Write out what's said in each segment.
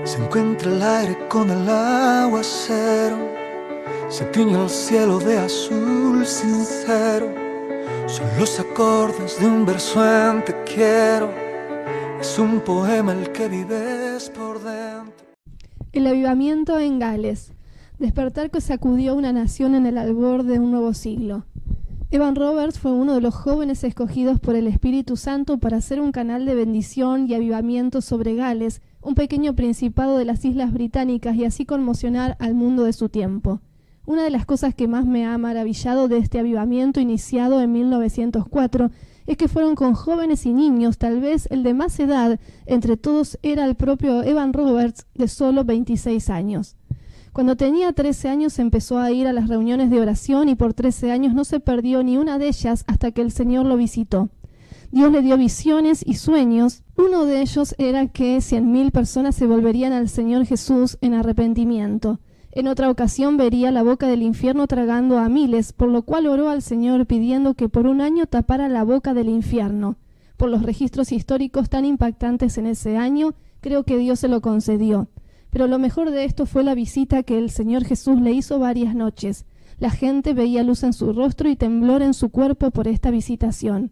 Se encuentra el aire con el aguacero, se tiñe el cielo de azul sincero. Son los acordes de un verso en te quiero, es un poema el que vives por dentro. El avivamiento en Gales, despertar que sacudió una nación en el albor de un nuevo siglo. Evan Roberts fue uno de los jóvenes escogidos por el Espíritu Santo para ser un canal de bendición y avivamiento sobre Gales, un pequeño principado de las Islas Británicas, y así conmocionar al mundo de su tiempo. Una de las cosas que más me ha maravillado de este avivamiento iniciado en 1904 es que fueron con jóvenes y niños. Tal vez el de más edad entre todos era el propio Evan Roberts, de solo 26 años. Cuando tenía 13 años empezó a ir a las reuniones de oración y por 13 años no se perdió ni una de ellas hasta que el Señor lo visitó. Dios le dio visiones y sueños. Uno de ellos era que 100.000 personas se volverían al Señor Jesús en arrepentimiento. En otra ocasión vería la boca del infierno tragando a miles, por lo cual oró al Señor pidiendo que por un año tapara la boca del infierno. Por los registros históricos tan impactantes en ese año, creo que Dios se lo concedió. Pero lo mejor de esto fue la visita que el Señor Jesús le hizo varias noches. La gente veía luz en su rostro y temblor en su cuerpo por esta visitación.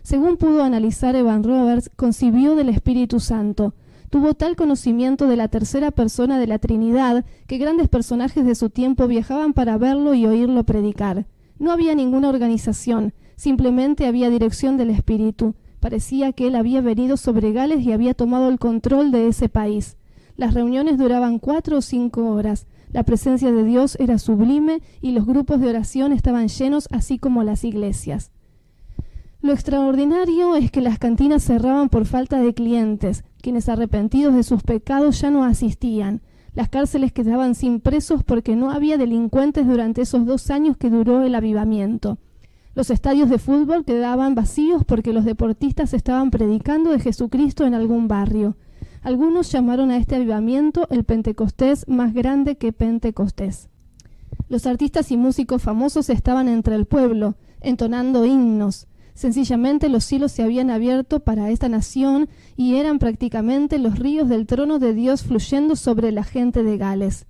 Según pudo analizar Evan Roberts, concibió del Espíritu Santo. Tuvo tal conocimiento de la tercera persona de la Trinidad que grandes personajes de su tiempo viajaban para verlo y oírlo predicar. No había ninguna organización, simplemente había dirección del Espíritu. Parecía que él había venido sobre Gales y había tomado el control de ese país. Las reuniones duraban 4 o 5 horas. La presencia de Dios era sublime y los grupos de oración estaban llenos, así como las iglesias. Lo extraordinario es que las cantinas cerraban por falta de clientes, quienes arrepentidos de sus pecados ya no asistían. Las cárceles quedaban sin presos porque no había delincuentes durante esos 2 años que duró el avivamiento. Los estadios de fútbol quedaban vacíos porque los deportistas estaban predicando de Jesucristo en algún barrio. Algunos llamaron a este avivamiento el Pentecostés más grande que Pentecostés. Los artistas y músicos famosos estaban entre el pueblo, entonando himnos. Sencillamente los cielos se habían abierto para esta nación y eran prácticamente los ríos del trono de Dios fluyendo sobre la gente de Gales.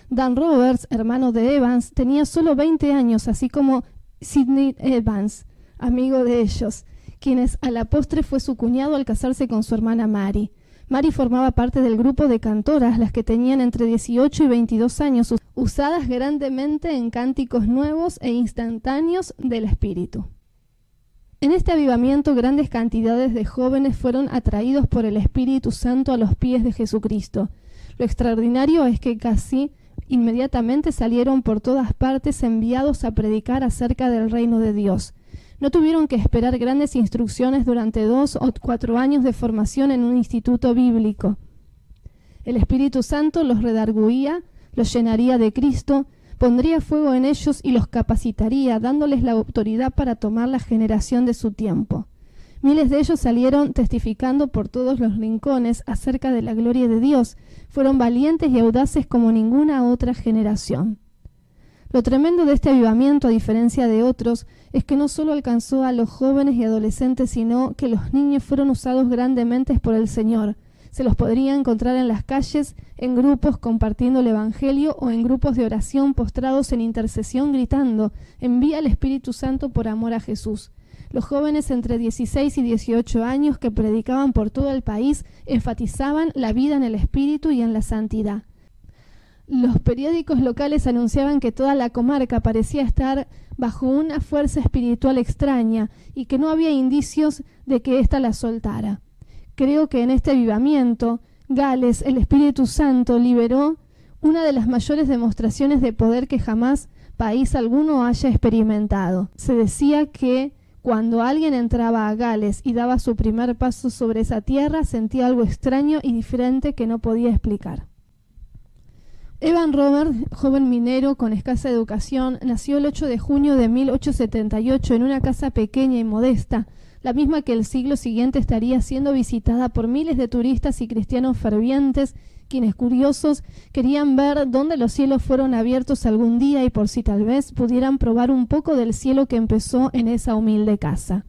Dan Roberts, hermano de Evans, tenía solo 20 años, así como Sidney Evans, amigo de ellos, quienes a la postre fue su cuñado al casarse con su hermana Mary. Mary formaba parte del grupo de cantoras, las que tenían entre 18 y 22 años, usadas grandemente en cánticos nuevos e instantáneos del Espíritu. En este avivamiento, grandes cantidades de jóvenes fueron atraídos por el Espíritu Santo a los pies de Jesucristo. Lo extraordinario es que casi inmediatamente salieron por todas partes enviados a predicar acerca del reino de Dios. No tuvieron que esperar grandes instrucciones durante 2 o 4 años de formación en un instituto bíblico. El Espíritu Santo los redarguía, los llenaría de Cristo, pondría fuego en ellos y los capacitaría, dándoles la autoridad para tomar la generación de su tiempo. Miles de ellos salieron testificando por todos los rincones acerca de la gloria de Dios. Fueron valientes y audaces como ninguna otra generación. Lo tremendo de este avivamiento, a diferencia de otros, es que no solo alcanzó a los jóvenes y adolescentes, sino que los niños fueron usados grandemente por el Señor. Se los podría encontrar en las calles, en grupos compartiendo el Evangelio o en grupos de oración postrados en intercesión gritando: «Envía el Espíritu Santo por amor a Jesús». Los jóvenes entre 16 y 18 años que predicaban por todo el país enfatizaban la vida en el Espíritu y en la santidad. Los periódicos locales anunciaban que toda la comarca parecía estar bajo una fuerza espiritual extraña y que no había indicios de que ésta la soltara. Creo que en este avivamiento, Gales, el Espíritu Santo liberó una de las mayores demostraciones de poder que jamás país alguno haya experimentado. Se decía que cuando alguien entraba a Gales y daba su primer paso sobre esa tierra, sentía algo extraño y diferente que no podía explicar. Evan Roberts, joven minero con escasa educación, nació el 8 de junio de 1878 en una casa pequeña y modesta, la misma que el siglo siguiente estaría siendo visitada por miles de turistas y cristianos fervientes, quienes curiosos querían ver dónde los cielos fueron abiertos algún día y por si tal vez pudieran probar un poco del cielo que empezó en esa humilde casa.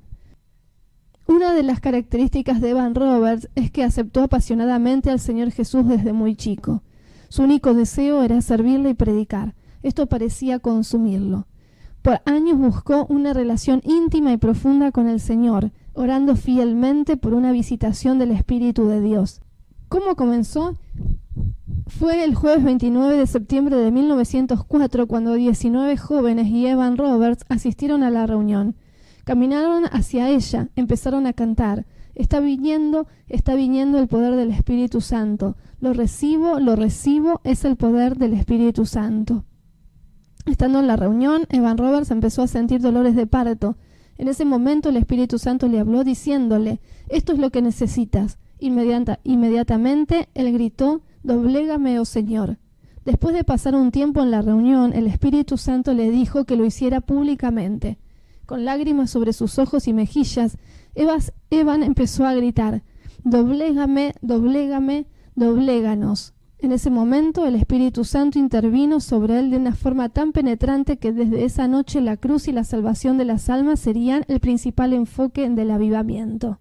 Una de las características de Evan Roberts es que aceptó apasionadamente al Señor Jesús desde muy chico. Su único deseo era servirle y predicar. Esto parecía consumirlo. Por años buscó una relación íntima y profunda con el Señor, orando fielmente por una visitación del Espíritu de Dios. ¿Cómo comenzó? Fue el jueves 29 de septiembre de 1904 cuando 19 jóvenes y Evan Roberts asistieron a la reunión. Caminaron hacia ella, empezaron a cantar. Está viniendo el poder del Espíritu Santo. Lo recibo, es el poder del Espíritu Santo. Estando en la reunión, Evan Roberts empezó a sentir dolores de parto. En ese momento el Espíritu Santo le habló diciéndole, esto es lo que necesitas. Inmediatamente él gritó, «Doblégame, oh Señor». Después de pasar un tiempo en la reunión, el Espíritu Santo le dijo que lo hiciera públicamente. Con lágrimas sobre sus ojos y mejillas, Evan empezó a gritar, «Doblégame, doblégame, dobléganos». En ese momento el Espíritu Santo intervino sobre él de una forma tan penetrante que desde esa noche la cruz y la salvación de las almas serían el principal enfoque del avivamiento.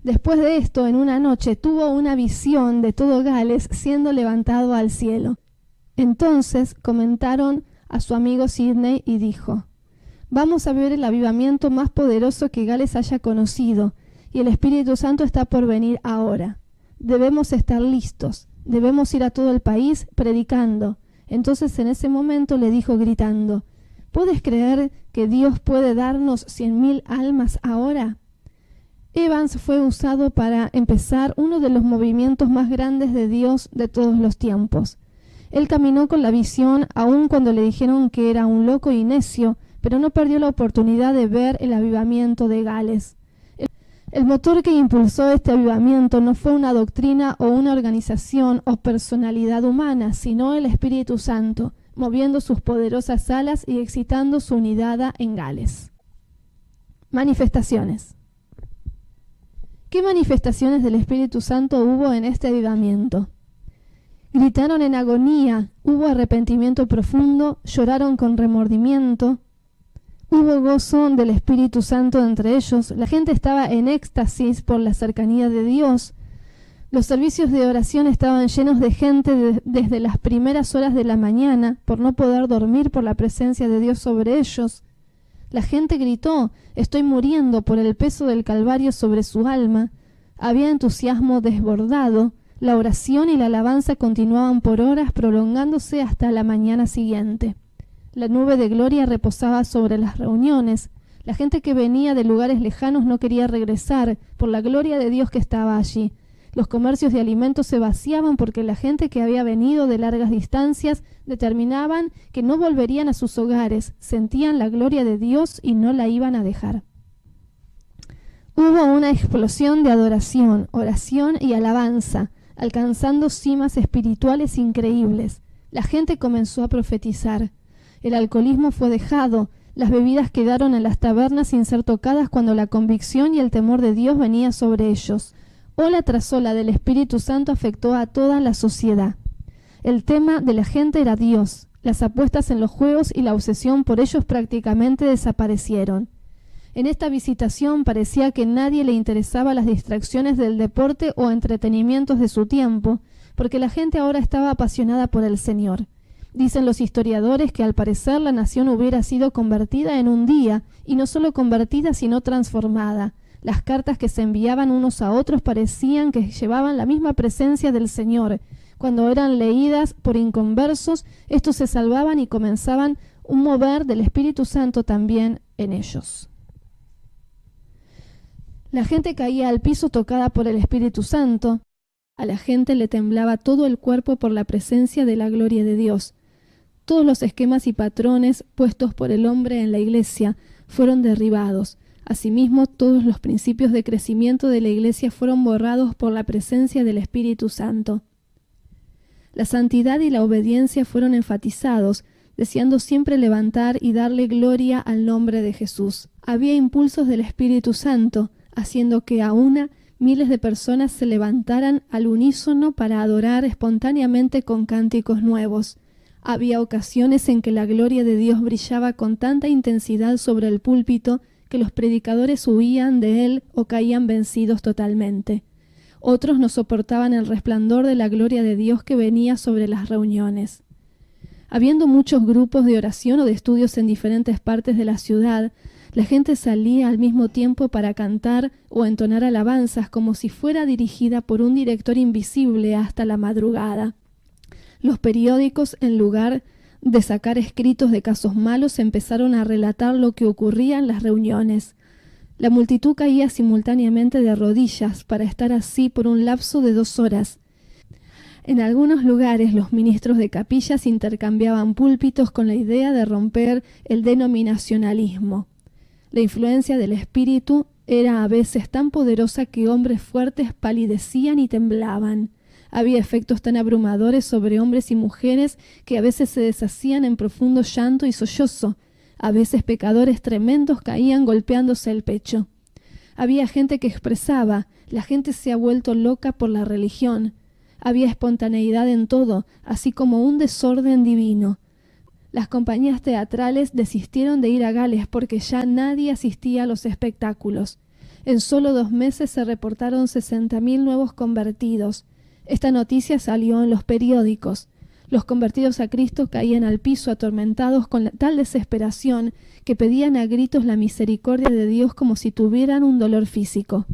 Después de esto, en una noche, tuvo una visión de todo Gales siendo levantado al cielo. Entonces comentaron a su amigo Sidney y dijo, «Vamos a ver el avivamiento más poderoso que Gales haya conocido, y el Espíritu Santo está por venir ahora. Debemos estar listos, debemos ir a todo el país predicando». Entonces en ese momento le dijo gritando, «¿Puedes creer que Dios puede darnos 100.000 almas ahora?». Evans fue usado para empezar uno de los movimientos más grandes de Dios de todos los tiempos. Él caminó con la visión aun cuando le dijeron que era un loco y necio, pero no perdió la oportunidad de ver el avivamiento de Gales. El motor que impulsó este avivamiento no fue una doctrina o una organización o personalidad humana, sino el Espíritu Santo, moviendo sus poderosas alas y excitando su unidad en Gales. Manifestaciones. ¿Qué manifestaciones del Espíritu Santo hubo en este avivamiento? Gritaron en agonía, hubo arrepentimiento profundo, lloraron con remordimiento, hubo gozo del Espíritu Santo entre ellos, la gente estaba en éxtasis por la cercanía de Dios, los servicios de oración estaban llenos de gente desde las primeras horas de la mañana por no poder dormir por la presencia de Dios sobre ellos. La gente gritó, «Estoy muriendo» por el peso del Calvario sobre su alma. Había entusiasmo desbordado. La oración y la alabanza continuaban por horas, prolongándose hasta la mañana siguiente. La nube de gloria reposaba sobre las reuniones. La gente que venía de lugares lejanos no quería regresar por la gloria de Dios que estaba allí. Los comercios de alimentos se vaciaban porque la gente que había venido de largas distancias determinaban que no volverían a sus hogares, sentían la gloria de Dios y no la iban a dejar. Hubo una explosión de adoración, oración y alabanza, alcanzando cimas espirituales increíbles. La gente comenzó a profetizar. El alcoholismo fue dejado, las bebidas quedaron en las tabernas sin ser tocadas cuando la convicción y el temor de Dios venía sobre ellos. Ola tras ola del Espíritu Santo afectó a toda la sociedad. El tema de la gente era Dios. Las apuestas en los juegos y la obsesión por ellos prácticamente desaparecieron. En esta visitación parecía que nadie le interesaba las distracciones del deporte o entretenimientos de su tiempo, porque la gente ahora estaba apasionada por el Señor. Dicen los historiadores que al parecer la nación hubiera sido convertida en un día, y no solo convertida sino transformada. Las cartas que se enviaban unos a otros parecían que llevaban la misma presencia del Señor. Cuando eran leídas por inconversos, estos se salvaban y comenzaban un mover del Espíritu Santo también en ellos. La gente caía al piso tocada por el Espíritu Santo. A la gente le temblaba todo el cuerpo por la presencia de la gloria de Dios. Todos los esquemas y patrones puestos por el hombre en la iglesia fueron derribados. Asimismo, todos los principios de crecimiento de la iglesia fueron borrados por la presencia del Espíritu Santo. La santidad y la obediencia fueron enfatizados, deseando siempre levantar y darle gloria al nombre de Jesús. Había impulsos del Espíritu Santo, haciendo que a una miles de personas se levantaran al unísono para adorar espontáneamente con cánticos nuevos. Había ocasiones en que la gloria de Dios brillaba con tanta intensidad sobre el púlpito que los predicadores huían de él o caían vencidos totalmente. Otros no soportaban el resplandor de la gloria de Dios que venía sobre las reuniones. Habiendo muchos grupos de oración o de estudios en diferentes partes de la ciudad, la gente salía al mismo tiempo para cantar o entonar alabanzas como si fuera dirigida por un director invisible hasta la madrugada. Los periódicos, en lugar de sacar escritos de casos malos, empezaron a relatar lo que ocurría en las reuniones. La multitud caía simultáneamente de rodillas para estar así por un lapso de 2 horas. En algunos lugares los ministros de capillas intercambiaban púlpitos con la idea de romper el denominacionalismo. La influencia del espíritu era a veces tan poderosa que hombres fuertes palidecían y temblaban. Había efectos tan abrumadores sobre hombres y mujeres que a veces se deshacían en profundo llanto y sollozo. A veces pecadores tremendos caían golpeándose el pecho. Había gente que expresaba: la gente se ha vuelto loca por la religión. Había espontaneidad en todo, así como un desorden divino. Las compañías teatrales desistieron de ir a Gales porque ya nadie asistía a los espectáculos. En solo 2 meses se reportaron 60.000 nuevos convertidos. Esta noticia salió en los periódicos. Los convertidos a Cristo caían al piso atormentados con tal desesperación que pedían a gritos la misericordia de Dios como si tuvieran un dolor físico.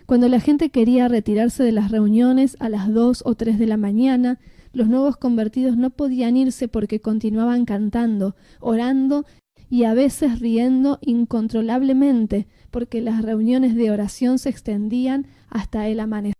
Cuando la gente quería retirarse de las reuniones a las 2 o 3 de la mañana, los nuevos convertidos no podían irse porque continuaban cantando, orando y a veces riendo incontrolablemente, porque las reuniones de oración se extendían hasta el amanecer.